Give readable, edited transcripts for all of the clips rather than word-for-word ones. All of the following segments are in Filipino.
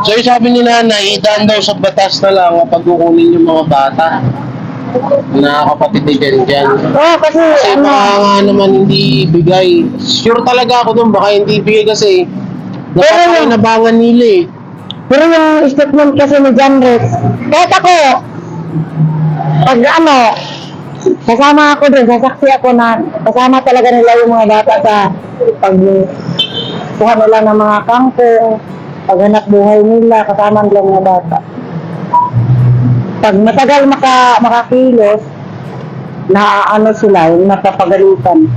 So yung sabi ni nanay, idaan daw sa batas na lang kapag kukunin yung mga bata na kapatid ni Jan. Oo, kasi Kasi baka nga naman hindi bigay. Sure talaga ako dun, baka hindi bigay kasi napapakinabangan nila eh. pero yung statement kasi ni John Rex, kahit ako, pag ano, kasama ako dun, sasaksi ako na kasama talaga nila yung mga bata sa pag kuha nila ng mga kangkong, paghanap buhay nila, kasama nila mga bata. Pag matagal makakilos, na ano sila, yung napapagalitan.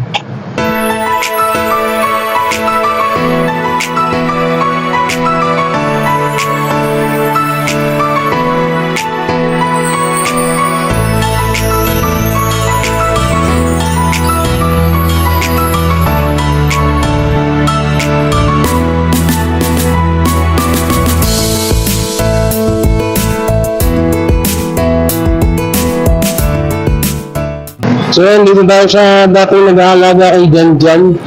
So yan, dito tayo sa dating nag-aalaga kay Jan.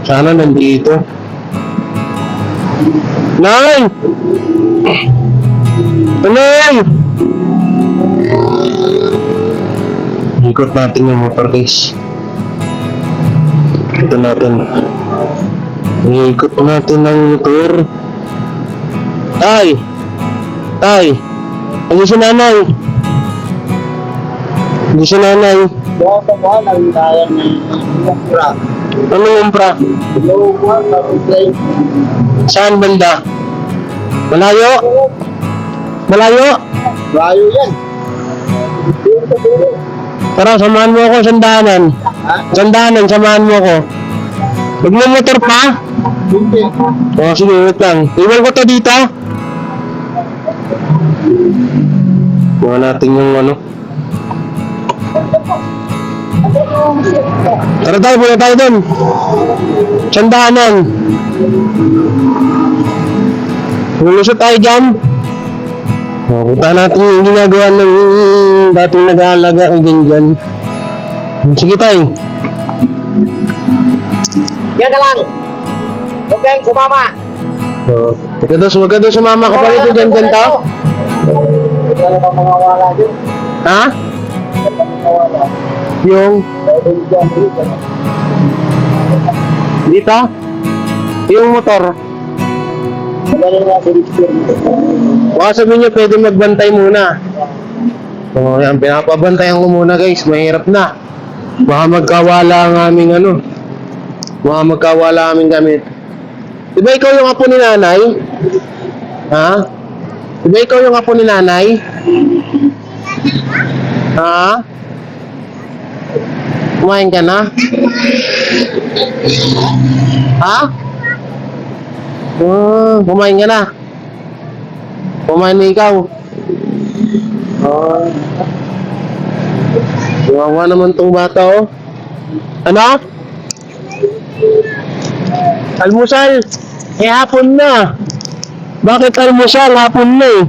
Sana nandito. Nay! Nay! Ikot natin yung motor guys. Ito natin. Ikot natin ng motor. Tay! Tay! Ano si nanay? Ano si nanay? Buwan pa buwan ang kaya ng umpra. Ano yung umpra? Low buwan na play. Saan banda? Malayo? Malayo? Layo yan. Tara, samahan mo ako sandanan. Ha? Sandanan, samahan mo ako. Magmumotor pa? Hindi. O, sige, wait lang. Iwan ko to dito. Buka natin yung ano. Tara tayo, muna tayo dun. Sandanan. Lulusot tayo dyan. O, punta natin yung ginagawa ng dating nag-aalaga kay Jan. Sige tayo. Yan ka lang. Huwag kayong sumama. Huwag ka doon sumama ka pa rito dyan, Ganta. Huwag ka lang mawawala dyan. Ha? Mawawala. Yung dito? Yung motor. Magaling nga sa picture. Baka sabihin nyo pwede magbantay muna. O yan, pinapabantayan ko muna guys. Mahirap na. Baka magkawala ang aming ano. Baka magkawala ang aming gamit. Diba ikaw yung apo ni nanay? Ha? Diba ikaw yung apo ni nanay? Ha? Kumain ka na? Ha? Kumain ka na? Kumain na ikaw? Wawa naman tong bata oh. Ano? Almusal? Eh hapon na. Bakit almusal? Hapon na eh.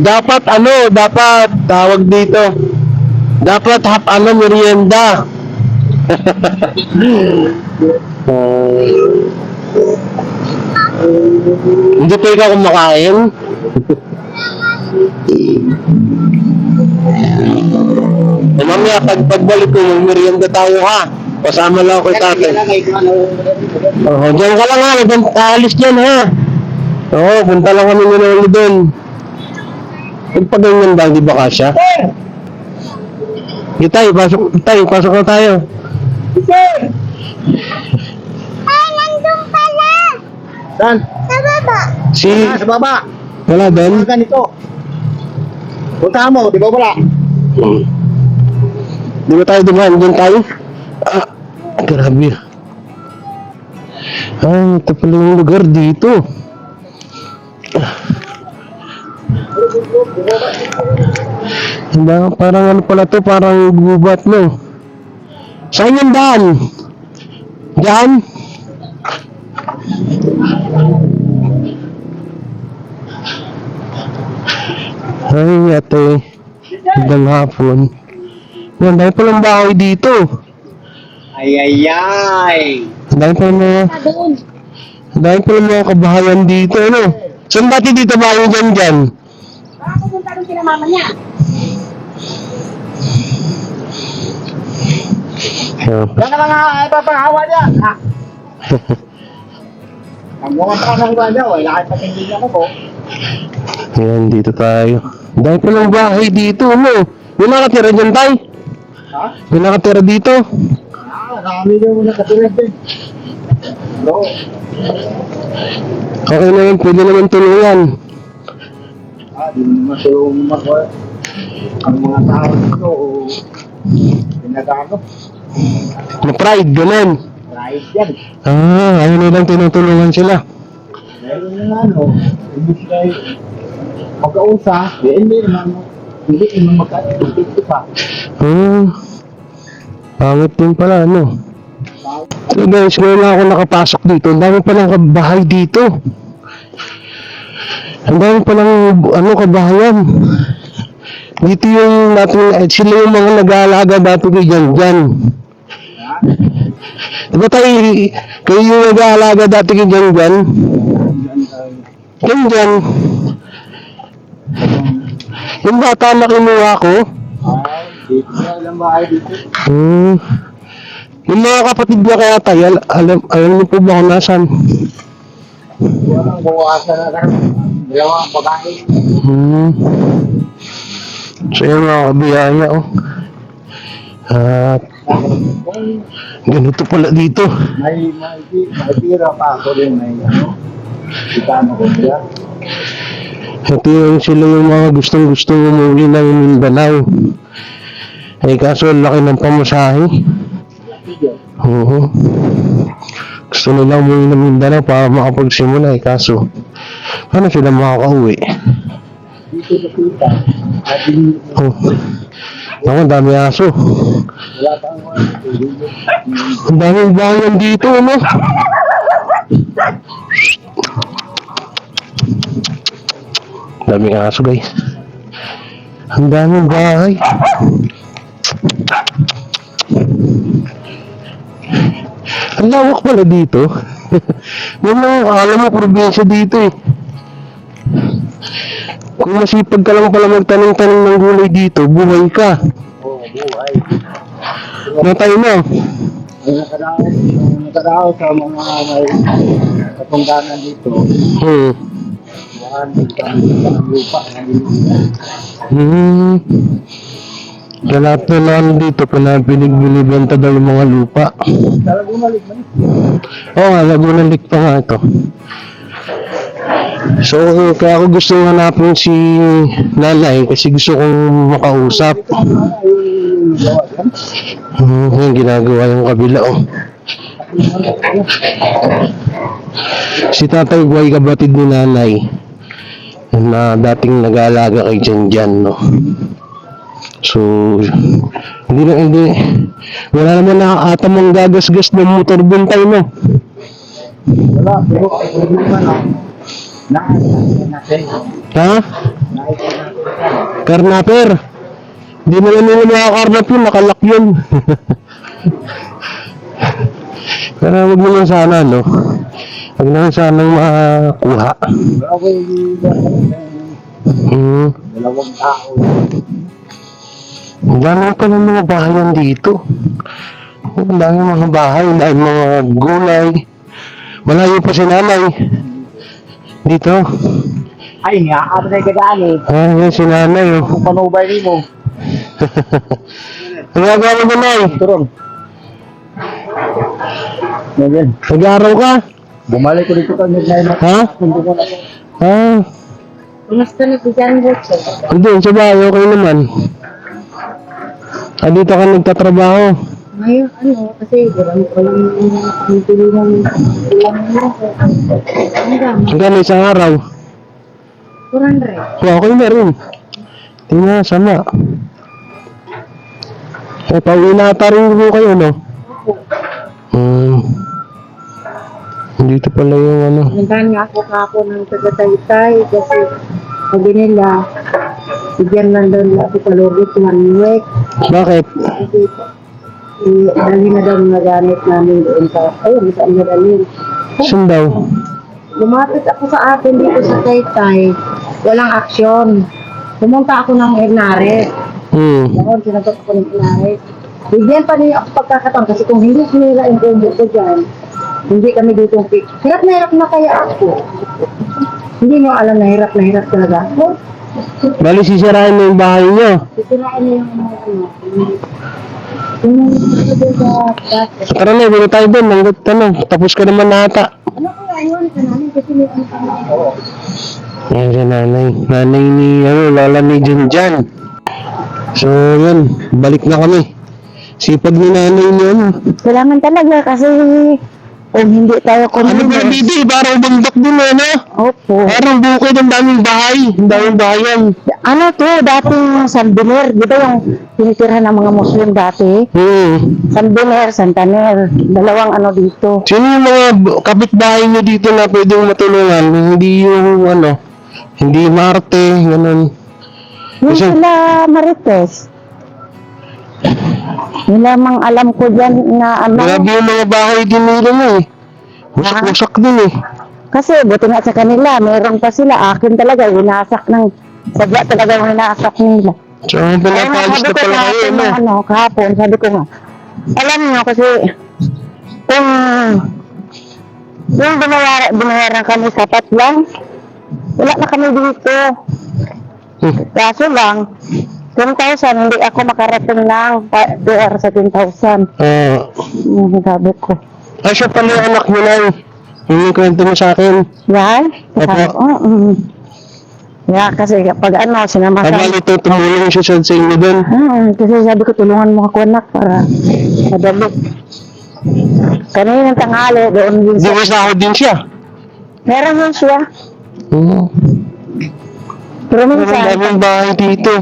Dapat tawag dito. Dapat merienda. Hindi pa ikaw kumakain? Mamaya pagbalik ko, merienda tayo ha. Pasama lang ako kay tatay. Diyan ka lang ha, aalis dyan ha. Oo, punta lang kami nila doon. Pagpaganyan ba, di ba kasya? Pasok na tayo. Nandun pala! Saan? Sa baba! Sa baba. Wala doon? Mga ganito. Punta mo, di ba wala? Di ba tayo dumaan? Doon tayo? Grabe. Ito pala yung lugar dito. Parang ano pala to, parang gubat no. Saan yung daan? Diyan? Ay, ate. Magandang hapon. Yan, dahil palang bahay dito. Ay. Dahil palang mga... Dahil pala mga kabahayan dito, ano? Saan dati dito bahay dyan? Baka pupunta doon sila mama niya. Yeah. Yan ka lang nga, ipapangawa niya. Ha? Ang mga pangawa niya, wala kahit patingin ako po. Ayan, dito tayo. Dahil palang bahay dito, ano? May nakatira dyan tayo? Ha? May nakatira dito? Kami yung nakatulad din. No. Okay na yun, pwede naman tulungan. Di mo naman tulungan ako. Ang mga tao dito, pinagano, Na pride, ganun. right yan. Ayun nilang tinutulungan sila. Meron yung ano, hindi sila magkausap, hindi naman magkausap pa. Pangit din pala, ano? So guys, ngayon na ako nakapasok dito. Ang dami palang kabahay dito. Ang dami palang, kabahayan. Dito yung sila yung mga nag-aalaga dati kay Jan. Diba tayo, kayo yung nag-aalaga dati kay Jan? Jan. Yung bata na kinuha ko. Dito na lang bahay dito. Yung mga kapatid niya kaya tayo, alam niyo po ba kung nasan? Walang buwasan na lang. Dalawang pagkain. So yun mga kabiyaya, oh. At Kung ganito pala dito. may tira pa ako rin, may kitano ko siya. Ito yung sila yung mga gustong-gustong umuwi ng Mindanao. Eh kaso laki ng pamasahe. Gusto nila umuwi ng Mindanao para makapagsimula, eh kaso paano sila makakauwi? Dito sa kita, at Ang dami aso. wala pa ang Ang daming bayan dito, ano? Daming aso, guys. Ang daming bahay. Ang lawak pala dito. Yung mga alam mo, probinsya dito eh. Kung masipag ka lang pala magtanong-tanong ng gulay dito, buhay ka. buhay. Na tayo na. Nakaraos sa mga may katungganan dito, buwan, ng lupa, Sa lahat na lang dito, pinapinig-binibenta daw yung mga lupa. talagang bumalik man. Oo nga, Laguna Lake pa nga ito. So, kaya ako gusto hanapin si nanay kasi gusto kong makausap. Yung ginagawa yung kabila, oh. Si Tatay Guay, kapatid ni nanay, na dating nag-aalaga kay Jan, no. So, hindi, wala naman nakaatamang gagas-gas ng motor bintay, no. Wala, pero problema na. Natin. Ha? Karnaper. Hindi naman nila makakarnap yun, nakalak yun. Pero wag naman sana, no? Wag naman sanang makakuha. Dalawang tao. Ang dami pa ng mga bahayan dito. Ang dami mga bahay, ang dami mga gulay. Malayo pa si nanay. Dito. Ay nga, ako na kadaan eh. Yan si nanay, oh. Kung panubay rin mo. Nagagawa mo, nanay? Turun. Ngayon. Nag-araw ka? Bumalik ko dito kang midnight na. Ha? Hindi ko na. Kumusta na si John Rich? Doon sa bahay, okay naman. Dito ka nagtatrabaho. Ngayon, kasi gano'n ko lang yung tulungan Hanggang isang araw. 400. Okay na rin. Tingnan, sama. Pauwi na ata rin po kayo, no? Dito pala yung ano. Nandahan nga ako kako ng taga-taytay kasi sabi nila, bigyan lang daw nila ako kalorot 1 week. Bakit? Kasi dali na daw nagamit namin doon sa, ayun, saan na dalhin. Saan daw? lumapit ako sa atin dito sa Taytay. Walang aksyon. Pumunta ako ng Henares. Noon, sinagot ako ng Henares. Bigyan pa niya ako pagkakataon kasi kung hindi sinira yung kubo ko dyan, hindi kami dito fix. Hirap na kaya ako. Hindi mo alam na hirap talaga ako. Bali, sisirain mo yung bahay niyo. Sisiraan niya yung mga ano. Yung Tara na, bili tayo doon. Tapos ka naman nata. ano kaya yun sa namin kasi may ano kami. Yan si nanay. Nanay ni, lola ni Junjan. So, yun. Balik na kami. Sipag ni nanay ni Kailangan talaga kasi kung hindi tayo Ano ba, kumilos. Bibi? Parang bundok din, Opo. Parang bukid, ang daming bahay. Ang daming bayan. Ano to, dating San Biner, di ba yung tinitirahan ng mga Muslim dati? San Biner, Santaner, dalawang ano dito. Sino yung mga kapitbahay nyo dito na pwedeng matulungan? Hindi yung hindi Marte, ganun. Yung Kasi- sila Marites. Yung lamang alam ko dyan na ano. Grabe yung mga bahay din nila mo Wasak-wasak din Kasi buti nga sa kanila, meron pa sila. Akin talaga, winasak ng, sadya talaga winasak nila. So, pinapalis na pala kayo, kahapon, sabi ko nga, alam niyo kasi, kung yung binayaran kami sapat lang, wala na kami dito. Kaso lang, 10,000, hindi ako makarating ng PR sa 10,000. Sabi ko. Siya pala yung anak mo na yung kwento mo sa akin. Yan? Opo. Yeah, kasi pag sinama ka. Abali ito, tumulong siya sa inyo doon. Kasi sabi ko, tulungan mo ako anak para madali. Kanina tanghali, doon din Di siya. ba sahod din siya? Meron yun siya. Pero Ang minsan, daming bahay dito.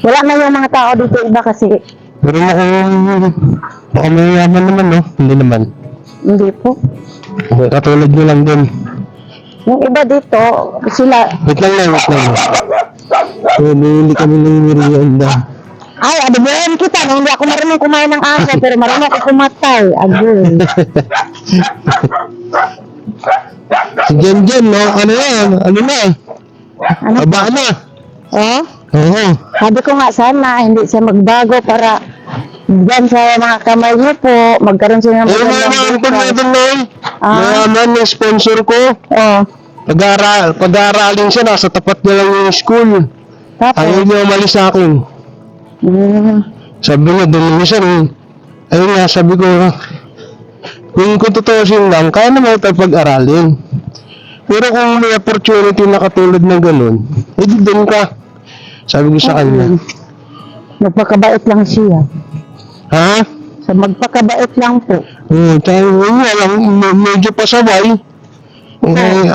wala na yung mga tao dito iba kasi Pero baka may yaman naman, Hindi naman. hindi po. Katulad nyo lang din. Yung iba dito, sila, Wait lang. So, bumili kami ng merienda. ay, adibayan kita, no? Hindi ako marunong kumain ng aso, pero marunong ako kumatay. Agul. Si Jen, no? Ano na? Ano? Aba na. Eh? Oo. Sabi ko nga sana, hindi siya magbago para dyan sa mga kamay niyo po, magkaroon siya ng Ayun na magandang naman bukas. doon, Mayaman yung sponsor ko. Oh, Pag-aaralin siya, nasa tapat niya lang yung school. tapos, Ayaw niya umalis sa akin. Sabi niya, doon siya. Ayun nga, sabi ko, kung tutuusin lang, kaya naman ito pag-aralin. Pero kung may opportunity na katulad ng ganun, edi doon ka. Sabi ko sa kanya. magpakabait lang siya. Ha? So, magpakabait lang po. Tayo nga lang, medyo pasaway.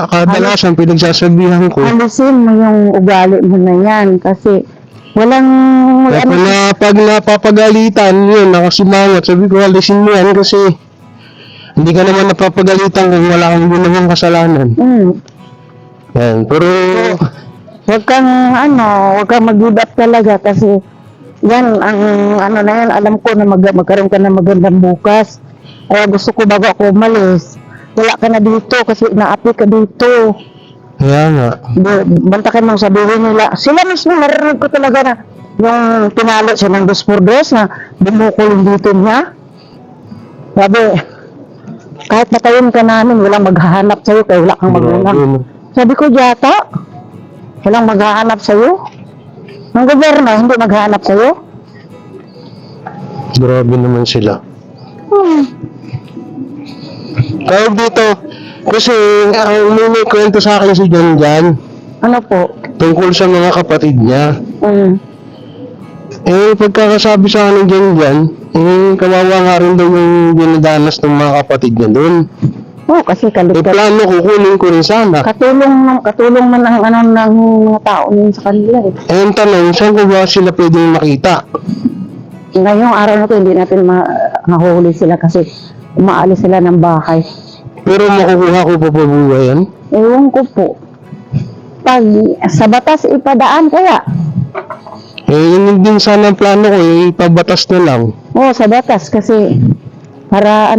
Kadalasan pinagsasabihan ko. Alisin mo yung ugali mo na yan kasi walang, Pag napapagalitan, yun, nakasimangot. Sabi ko, alisin mo yan kasi hindi ka naman napapagalitan kung wala kang ginawang kasalanan. Yan, pero Huwag kang mag-give up talaga kasi yan, ang na yan, alam ko na magkaroon ka na magandang bukas. Kaya gusto ko bago ako umalis, wala ka na dito kasi naapi ka dito. kaya nga. Bantakan mong sabihin nila, sila mismo narinig ko talaga na yung pinalo siya ng 2x2 na bumukol yung dito niya. Sabi, kahit patayin ka namin, walang maghahanap sa'yo kaya wala kang magulang. Sabi ko, Jata, walang maghahanap sa'yo? Ang gobyerno, hindi maghahanap sa'yo? Grabe naman sila. Kaya dito, kasi ang may kwento sa akin si Jan, Ano po? tungkol sa mga kapatid niya. Pagkakasabi sa akin ng Jan, kawawa nga rin daw yung dinadanas ng mga kapatid niya doon. Kasi kaligtas. Plano kukunin ko rin sana. Katulong man ang ng mga tao nun sa kanila eh. Ang tanong, saan ko ba sila pwedeng makita? Ngayong araw na to, hindi natin mahuli sila kasi umaalis sila ng bahay. Pero makukuha ko pa ba buhay yan? Ewan ko po. Pag sa batas ipadaan kaya? Yun din sana ang plano ko, ipabatas na lang. Sa batas kasi para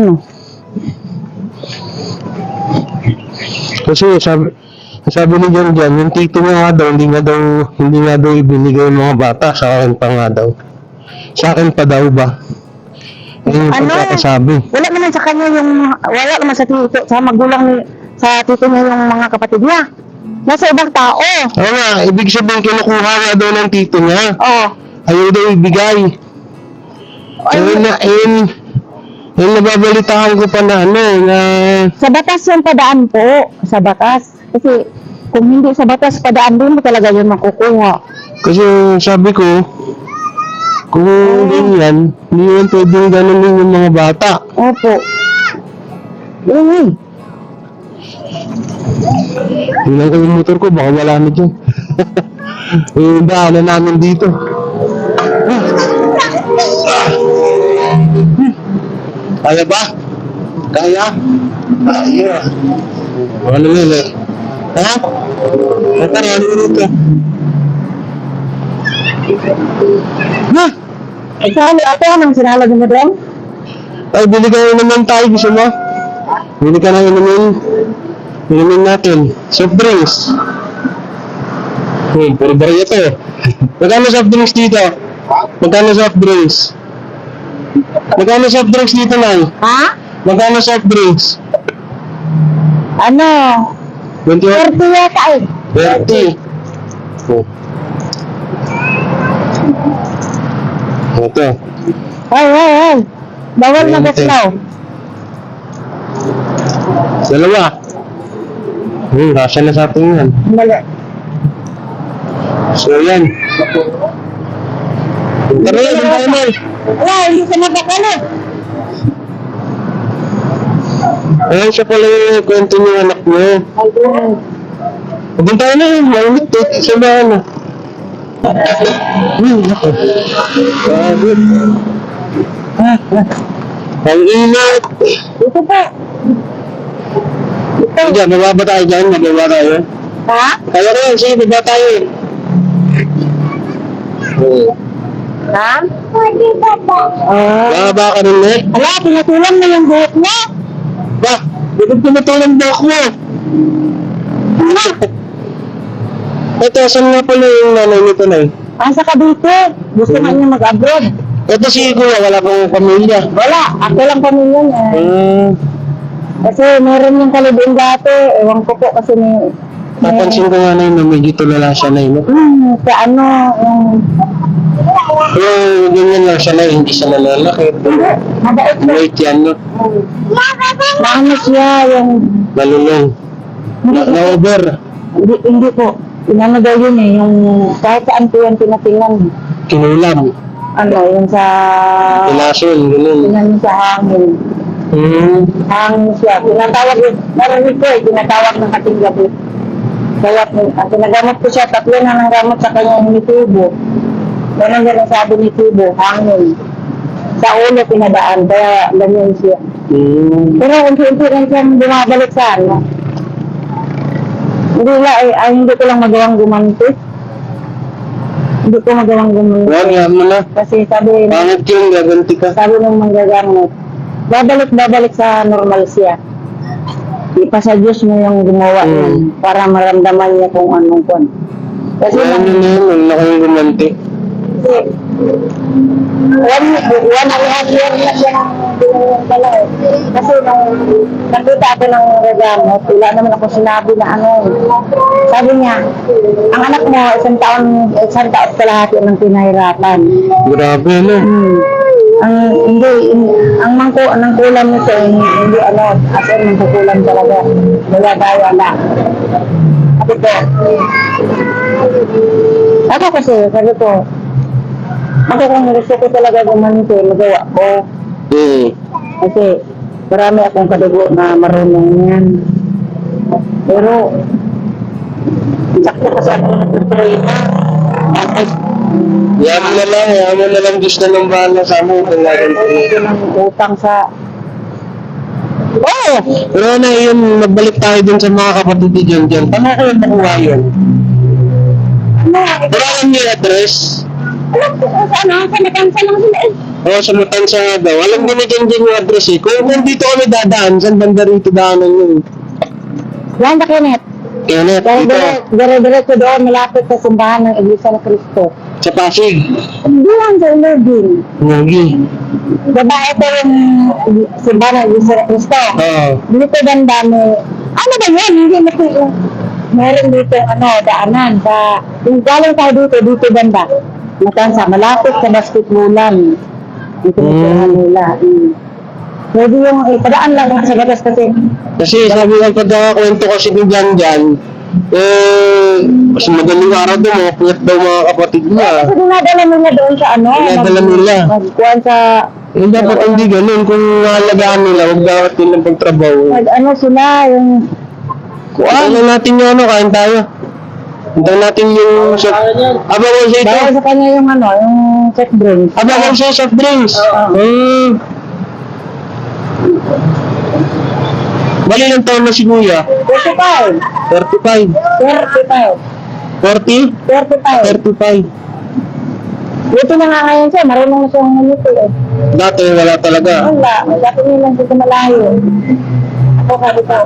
Kasi sabi ni John John, yung tito niya nga daw, hindi nga daw ibinigay yung mga bata, sa akin pa nga daw. Sa akin pa daw ba? Ayun yung Ano? pagkakasabi. Wala naman sa kanya wala naman sa tito, sa magulang sa tito niya yung mga kapatid niya. Nasa ibang tao. Oo nga, ibig sabihin kinukuha nga daw ng tito niya. Oh. Ayaw daw ibigay. Ayun, nababalitaan ko pa na na Sa batas yung padaan po. Sa batas. Kasi kung hindi sa batas padaan, din mo talaga yun makukuha. kasi sabi ko, kung ganyan, hindi naman pwedeng ganun din yung mga bata. Opo. Yun. Tingnan ko yung motor ko, baka wala na dyan. Yung daanan namin dito. Kaya ba? Kaya? Kaya. Ano yun eh? Ha? Tara, ano yun ito? Ha? Eh, saan ate, anong sinalag mo doon? Ay, bili ka naman tayo, gusto mo? Bili ka na inumin natin. Soft drinks. Puro barya to eh. Magkano soft drinks dito? Magkano soft drinks? Magkano soft drinks dito, Nay? Ha? Magkano soft drinks? Ano? 21? 30 yata eh. 30. Oh. Ito. Ay. Bawal na 20. gaslaw. Dalawa. Kasya na sa atin yan. Mali. So yan. Tara yan, tayo na. Wala, hindi ka nakakala. Ayun siya pala yung kwento niyo anak niyo. Pupunta tayo na yun, mainit eh. Isa ba ano? Ako. Sabi. Ang init. Ito po. Diyan, bababa tayo dyan, bababa tayo. Ha? Kaya na yan, sige, bababa tayo. Ha? Pwede ba ba? Bababa ka rin eh. Ala, pinatulang na yung buhok niya. Ba, bakit tumutulong ba ako? Ito, saan nga pala yung nanay nito na eh? Asa ka dito? Gusto nga niya mag-abroad. Ito si Kuya, wala pang pamilya. Wala, ako lang pamilya niya. Kasi meron yung kalibing dati. Ewan ko po kasi Napansin ko nga na yun, na medyo tulala siya na yun. sa ano, Pero ganyan lang siya na, hindi siya nananakit. mabait na. Wait yan, no? Maano siya, yung, Nalulong. Na-over. hindi po. Inano daw yun eh, yung kahit saan po yan tinatingnan. Kinulam. Ano, yung sa, Pilason, ganun. tingnan sa hangin. Hangin siya. Tinatawag yun, narinig ko eh, tinatawag ng ating gabi. Kaya, tinagamot ko siya, 3 na ng gamot sa kanyang nitubo. Ganun yan ang sabi ni Tubo, hangin. Sa ulo pinadaan, kaya ganyan siya. Pero unti-unti rin siyang bumabalik sa ano. Hindi nga, hindi ko lang magawang gumanti. Hindi ko magawang gumanti. Wag, yan mo na. Kasi sabi, Pangit yun, gaganti ka. sabi ng manggagamot, babalik sa normal siya. Ipasa Diyos mo yung gumawa niyan para maramdaman niya kung anong kwan. Kasi Yan yun na yun, wala na kayong gumanti. one and a half year na siya ng binunong pala eh. Kasi nung nakita ako ng regamot, wala naman ako sinabi na ano. Sabi niya, ang anak mo, isang taon kalahati ng pinahirapan. Grabe, ano? Ang kulam nito, hindi ano, as in, mangkukulam talaga. Daya na. Sabi ko, ako kung gusto ko talaga gumanito, magawa ko. Kasi marami akong kadugo na marunong yan. Pero, sakto kasi ako nag-pray na. Yan mo na lang, Diyos na lang bahala sa mo. Ito ng utang sa... Oh! Pero na yun, magbalik tayo dun sa mga kapatid ni John John. Paano ko yung nakuha yun? Pero alam niyo yung address? Sa nakansa lang sila eh. Oo, sa Matansa nga daw. Alam ko na John John yung address eh. Kung nandito kami dadaan, saan banda rito daanan yun? Yan sa Kenneth. Kenneth, dito. Dire-diretso doon, malapit sa simbahan ng Iglesia ng Cristo. Sa Pasig. Hindi lang sa Ilogin. Nagi. Babae ko yung simbahan ng Iglesia ng Cristo. Oo. Dito banda may, ano ba yun? Hindi na ko yung, meron dito daanan sa, yung galing tayo dito banda. Matansa, malapit sa basketballan. Dito nila. Pwede yung, padaan lang sa gatas kasi. Kasi sabi ng pagkakakwento kasi ni Jan, mas madaling araw daw, mga puyat daw mga kapatid niya. Kasi dinadala nila doon sa Dinadala nila. Magkuhan sa, Dapat hindi ganun, kung alagaan nila, huwag dapat nilang pagtrabaho. sila, yung, Kuhaan lang natin yung kain tayo. Hintayin natin yung soft... Abangan siya ito. bawal sa kanya yung yung soft drinks. Abangan siya soft drinks. Bali ng taon na si Kuya? 35. 35. 35. 40? 35. 35. Dito na nga ngayon siya, marunong na siyang manito eh. Dati wala talaga. Wala, dati nilang dito malayo. Ako sabi ko,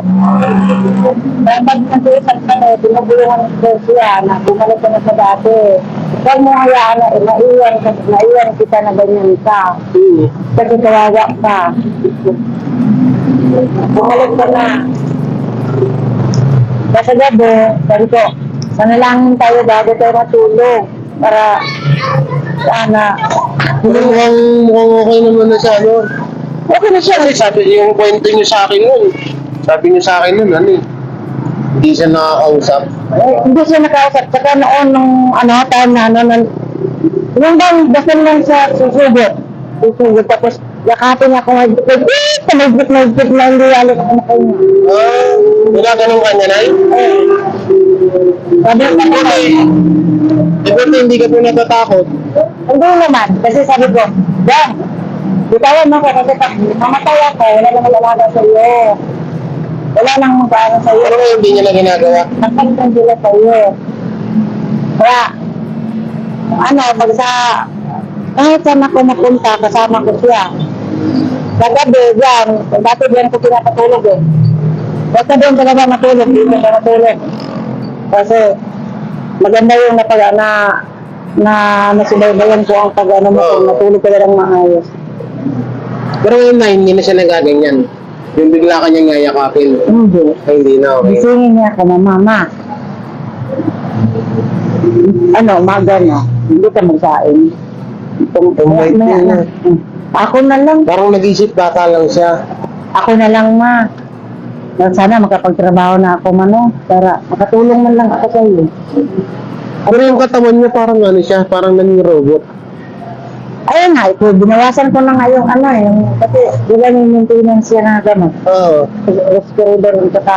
dapat na siya isang tinubulungan ko siya na bumalik ka na sa dati. Huwag mo hayaan na naiwan kita na ganyan ka. Kasi kawawa ka. Bumalik ka na. Kasi gabi, sabi ko, sanalangin tayo bago tayo matulog. Para sana Mukhang okay naman na siya, ano? Okay na siya. Sabi yung kwento niyo sa akin nun. Sabi niyo sa akin nun, hindi siya nakakausap. hindi siya nakausap. Saka noon nung time na yung bang dasal lang sa susugot. Tapos yakapin ako magpipit na hindi alit ako na kanya. Ginaganon ka niya, Nay? Sabi ko na Hindi ka po natatakot. hindi naman. Kasi sabi ko, Dang, bitawan mo ko kasi pag mamatay ako, wala nang malalaga sa iyo. Wala nang mag-ano sa iyo. Pero hindi niya na ginagawa. Nakalitan sila sa iyo. Kaya, pag kahit saan ako mapunta, kasama ko siya. Kagabi, yan, dati diyan ko pinapatulog eh. Basta doon talaga matulog, hindi ka matulog. Kasi, maganda yung nasubaybayan ko ang matulog ka lang maayos. Pero yun na, hindi na siya nagaganyan. Yung bigla ka niyang ngayakapin. Hindi. Ay, hindi na, okay. Gisingin niya ako na, Mama. Magano. Hindi ka magsain. Wait na. Ako na lang. Parang nag-isip bata lang siya. Ako na lang, Ma. Sana makapagtrabaho na ako, para makatulong man lang ako sa iyo. Pero yung katawan niya parang siya, parang naging robot. Ayun nga, binawasan ko na nga yung kasi diba yung maintenance siya na gano'n. Oo. Respirador at saka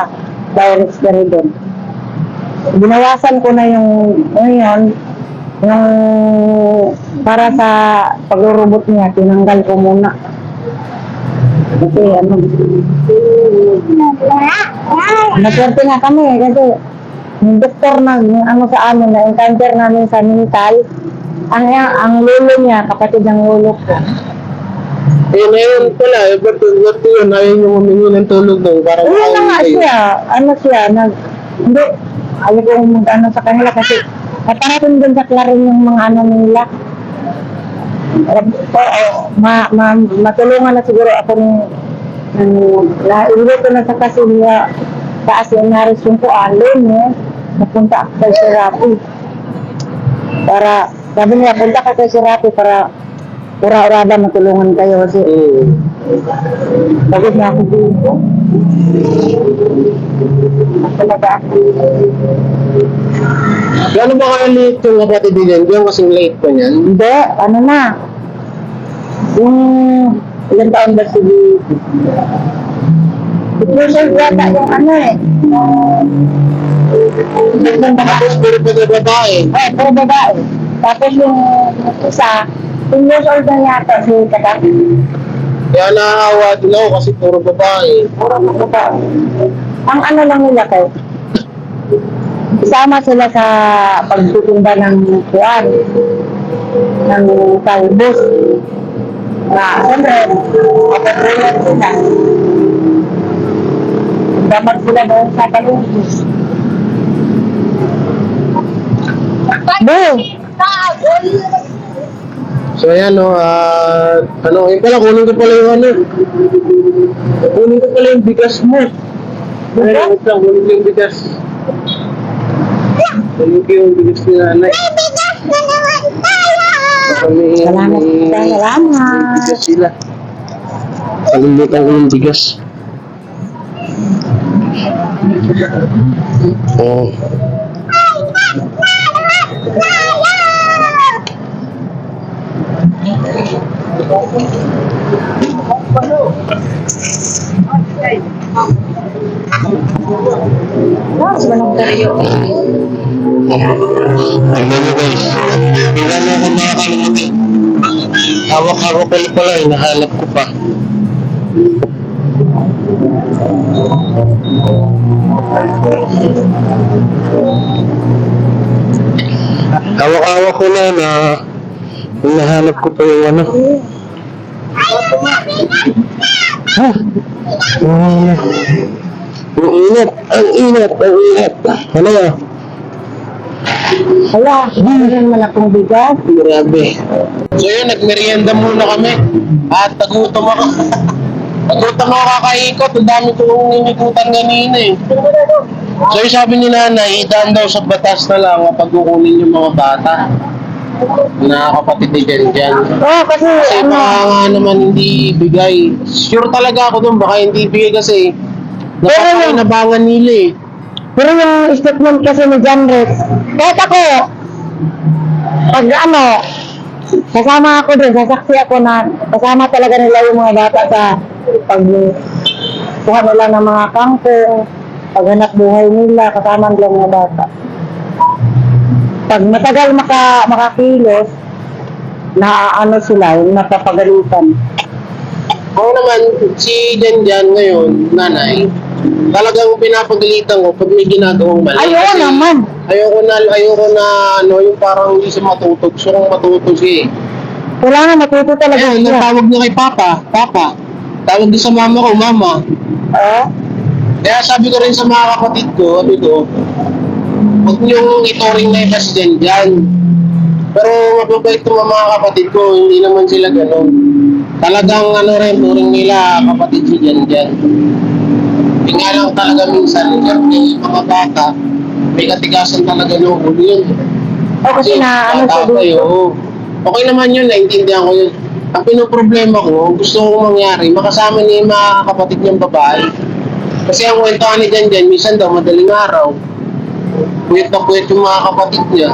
respirador. Binawasan ko na yung para sa paglurobot niya, tinanggal ko muna. Kasi naswerte nga kami kasi yung doktor sa amin, na-encounter namin sa mental, ang lolo niya, kapatid ng lolo ko. Ayun pala, ba't yun, ayaw niyo humingi ng tulog daw, parang Ayun na nga siya, hindi, ayaw ko mag-ano sa kanila kasi naparating dun sa Clarin yung mga nila. Matulungan na siguro ako naiulit ko na sa kasi niya taas yung narisyon ko alin napunta ako kay Serapi para sabi niya punta ka kay Serapi para ura-urada matulungan kayo kasi pagod na ako dito talaga Gano'n ba kaya late yung kapatid din? Diyan kasing late pa niyan? hindi, yung ilang taon ba sige Ipusal yata yung Tapos puro pa na babae. puro babae. Tapos yung isa, 10 years old na yata si Kadang. Kaya nakakawa din ako kasi puro babae. Puro babae. Ang lang nila kayo, isama sila sa pagtutumba ng kuwan, ng talbos. Siyempre, mapatuloy sila. dapat sila doon sa palengke. Boom! So ayan no, yun pala, kunin ko pala yung ano. Kunin ko pala yung bigas mo. Ayun, wait lang, kunin ko yung bigas. Kunin ko yung bigas ni nanay. Salamat. Bigas sila. Kalimutan ko yung bigas. Oh. Tignan nyo guys. Tignan nyo kung makakalimutin. Hawak-hawak ko pala, hinahanap ko pa. Hawak-hawak ko na hinahanap ko pa yung ano. Ha? Ang init, ang init, ang init. Ano ya? Wala, hindi naman akong bigas. Grabe. So yun, nagmerienda muna kami. At nagutom ako. Nagutom ako kakaikot. Ang dami kong inikutan kanina eh. So yung sabi ni nanay, idaan daw sa batas na lang kapag kukunin yung mga bata. Na kapatid ni Jan. Oo, kasi Kasi baka nga naman hindi bigay. Sure talaga ako dun, baka hindi bigay kasi napapakinabangan nila eh. pero yung statement kasi ni John Rex, kahit ako, pag ano, kasama ako doon, sasaksi ako na kasama talaga nila yung mga bata sa pag kuha nila ng mga kangkong, paghanap buhay nila, kasama nila mga bata. Pag matagal makakilos, ano sila, yung napapagalitan. Ako naman, si Jan ngayon, nanay, talagang pinapagalitan ko pag may ginagawang mali. Ayaw Kasi naman. Ayoko na, yung parang hindi siya matutog. So, kung matutog siya eh. Wala na, matuto talaga Ayun, siya. natawag niya kay Papa. Tawag din sa mama ko, Mama. Oo. Kaya sabi ko rin sa mga kapatid ko, huwag niyong ituring na iba si Jan. Pero mababait ng mga kapatid ko, hindi naman sila ganun. Talagang turing nila kapatid si Jan. Hindi nga lang talaga minsan, yung mga bata, may katigasan talaga ng ulo yun. O kasi na, ano siya tatay, dito. oo. Okay naman yun, naintindihan ko yun. Ang pinoproblema ko, gusto kong mangyari, makasama niya yung mga kapatid niyang babae. Kasi ang kwentuhan ni Jan, minsan daw, madaling araw, kwet na kwet yung mga kapatid niya.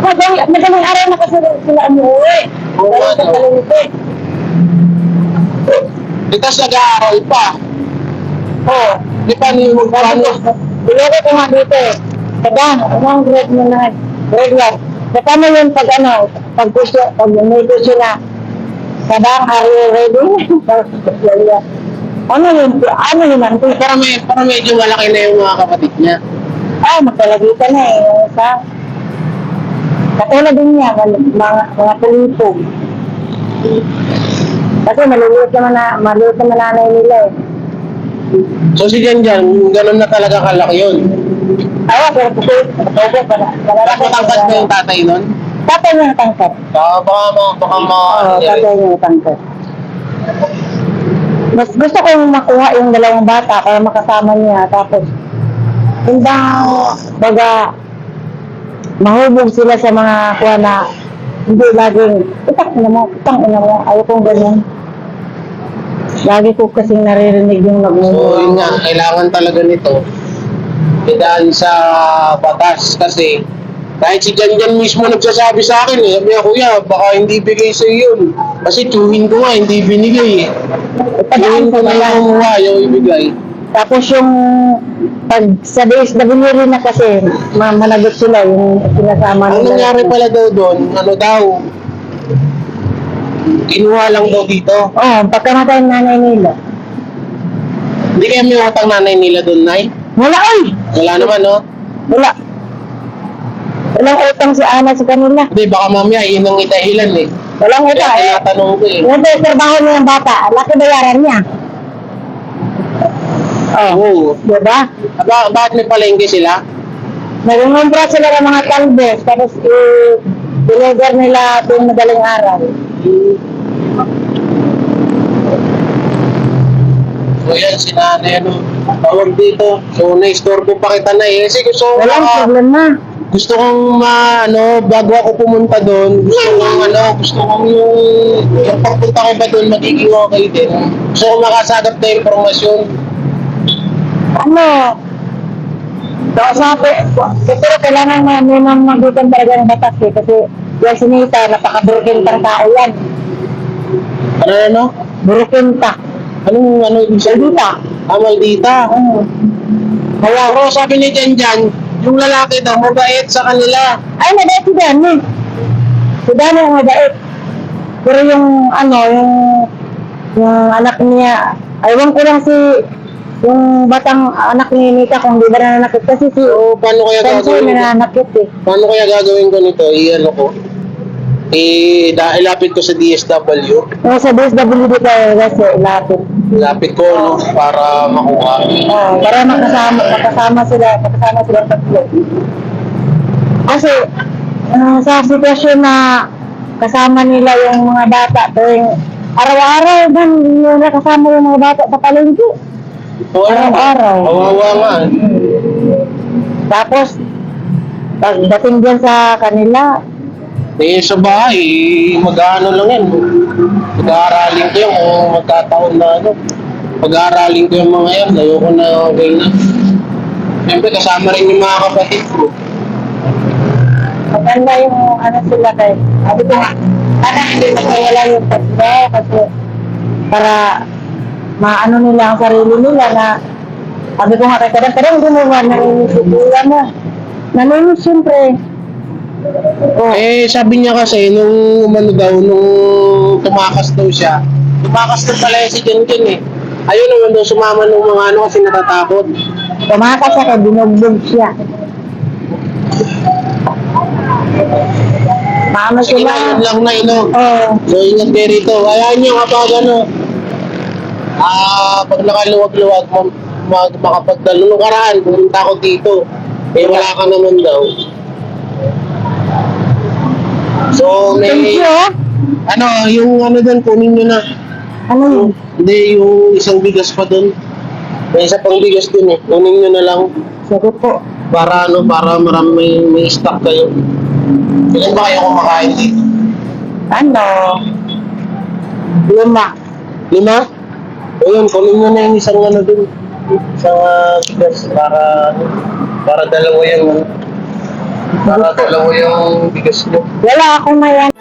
Madaling araw na kasi sila umuwi. Oo nga Dahil sa daw. palengke. Tapos nag-aaral pa. Oo. Di pa niyo magpaano? Biloko ko nga dito eh. Kadang, anong grade mo na? Grade 1. Paano yun pag pag umito sila? Kadang, are you ready? Ano yun? Para medyo malaki na yung mga kapatid niya. Magpalagitan na eh. Yung isa. Katulad din niya, mga tulipog. Kasi malilit naman nanay nila eh. So si Jan, ganun na talaga kalaki yun. Pero kasi, Tapos matangkad ba yung tatay nun? tatay niya natangkat. Baka Tatay niya natangkat. Mas gusto kong makuha yung dalawang bata para makasama niya. Tapos, baga, mahubog sila sa mga kuha na hindi laging, utang ina mo, ayaw kong ganyan. Lagi ko kasing naririnig yung So yun nagmumura. nga, kailangan talaga nito idaan sa batas kasi kahit si Jan mismo nagsasabi sa akin eh, sabi niya, kuya, baka hindi bigay sa yun. Kasi tsuhin ko nga, hindi binigay eh. Tsuhin ko na lang kumuha, ayaw ibigay. Tapos yung pag sa DSW rin na kasi managot sila yung sinasama Ang nila. nangyari pala daw doon, kinuha lang daw dito. Pagkamatay ng nanay nila. Hindi kaya may utang nanay nila doon, Nay? Wala ay! Wala naman, no? Wala. Walang utang si Ana sa kanila. Hindi, baka mamaya, yun ang itahilan eh. Walang utang Kaya eh. tinatanong ko eh. Yung trabaho niya ng bata, laki bayaran niya. Oo. Diba? Bakit may palengke sila? Nag-umbra sila ng mga talbos, tapos i-deliver nila tuwing madaling araw. So yan, sinanay ano, tawag dito. So na-store ko pa kita na eh. Kasi Walang problema. gusto kong bago ako pumunta doon, gusto kong yung pagpunta ko ba doon, magiging okay din. Gusto kong makasagap na impormasyon. Ano? Sabi, pero kailangan namin magutan talaga ng batas eh. Kasi yung sinita, napaka-burukintang tao yan. Ano? Burukinta. Ano ibig sabihin? Maldita. Maldita. Kaya, Pero sabi ni Jan, yung lalaki daw, mabait sa kanila. ay, mabait si Dani. Si Dani ang mabait. Pero yung anak niya, aywan ko lang yung batang anak ni Nita kung di ba nananakit kasi si So, paano kaya Sansoy gagawin ko? nananakit eh. Paano kaya gagawin ko nito? Ilapit ko sa DSW. Kaya sa DSWD tayo kasi ilapit. Ilapit ko, no, para makuha. Para makasama sila tatlo. Kasi sa sitwasyon na kasama nila yung mga bata, tuwing araw-araw man yung nakasama yung mga bata sa palengke. Araw-araw. Kawawa nga. Tapos, pagdating dyan sa kanila, Sa bahay, mag-ano lang yan. Mag-aaralin ko yung kung magkataon na Pag-aaralin ko yung mga yan, ayoko na ganyan. Siyempre, kasama rin yung mga kapatid ko. maganda yung sila kay, sabi ko nga, sana hindi magkawala yung tatlo kasi para maano nila ang sarili nila na sabi ko nga kay kadang-kadang hindi mo ba narinig si kuya mo. Naninig siyempre. Sabi niya kasi, nung tumakas daw siya, tumakas na pala si Ken eh. Ayun naman daw sumama nung mga kasi natatakot. Tumakas siya kay binugbog siya. Maano Sige sila. na, yun lang na Oo. So, ingat kayo rito. Hayaan nyo kapag pag nakaluwag-luwag, makapagdalo. Nung karaan, pumunta ako dito. Wala ka naman daw. So, Thank you. yung doon, kunin nyo na. Ano yun? Hindi, yung isang bigas pa doon. May isa pang bigas din eh. Kunin nyo na lang. Sige po. Para marami may stock kayo. Ilan ba kayo kumakain dito? Ano? 5. 5? O yun, kunin nyo na yung isang dun. Isang bigas para dalawa yung bigas nyo. Wala akong mayan.